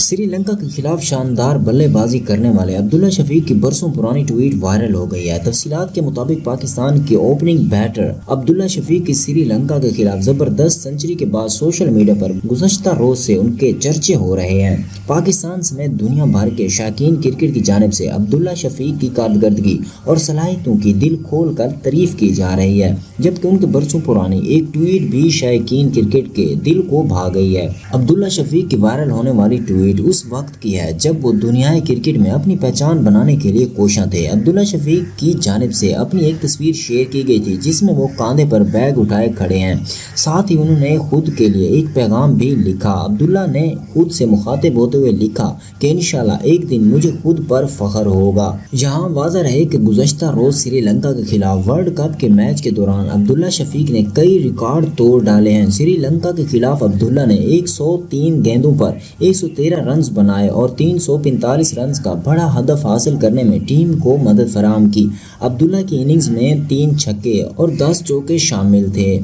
سری لنکا کے خلاف شاندار بلے بازی کرنے والے عبداللہ شفیق کی برسوں پرانی ٹویٹ وائرل ہو گئی ہے۔ تفصیلات کے مطابق پاکستان کے اوپننگ بیٹر عبداللہ شفیق کی سری لنکا کے خلاف زبردست سنچری کے بعد سوشل میڈیا پر گزشتہ روز سے ان کے چرچے ہو رہے ہیں۔ پاکستان سمیت دنیا بھر کے شائقین کرکٹ کی جانب سے عبداللہ شفیق کی کارکردگی اور صلاحیتوں کی دل کھول کر تعریف کی جا رہی ہے، جبکہ ان کے برسوں پرانی ایک ٹویٹ بھی شائقین کرکٹ کے دل کو بھا گئی ہے۔ عبداللہ شفیق کی وائرل ہونے والی ٹویٹ اس وقت کی ہے جب وہ دنیائے کرکٹ میں اپنی پہچان بنانے کے لیے کوشاں تھے۔ عبداللہ شفیق کی جانب سے اپنی ایک تصویر شیئر کی گئی تھی جس میں وہ کاندھے پر بیگ اٹھائے کھڑے ہیں، ساتھ ہی انہوں نے خود کے لیے ایک پیغام بھی لکھا۔ عبداللہ نے خود سے مخاطب ہوتے ہوئے لکھا کہ انشاءاللہ ایک دن مجھے خود پر فخر ہوگا۔ یہاں واضح رہے کہ گزشتہ روز سری لنکا کے خلاف ورلڈ کپ کے میچ کے دوران عبداللہ شفیق نے کئی ریکارڈ توڑ ڈالے ہیں۔ سری لنکا کے خلاف عبداللہ نے 103 گیندوں پر 113 رنز بنائے اور 345 رنز کا بڑا ہدف حاصل کرنے میں ٹیم کو مدد فراہم کی۔ عبداللہ کی اننگز میں 3 چھکے اور 10 چوکے شامل تھے۔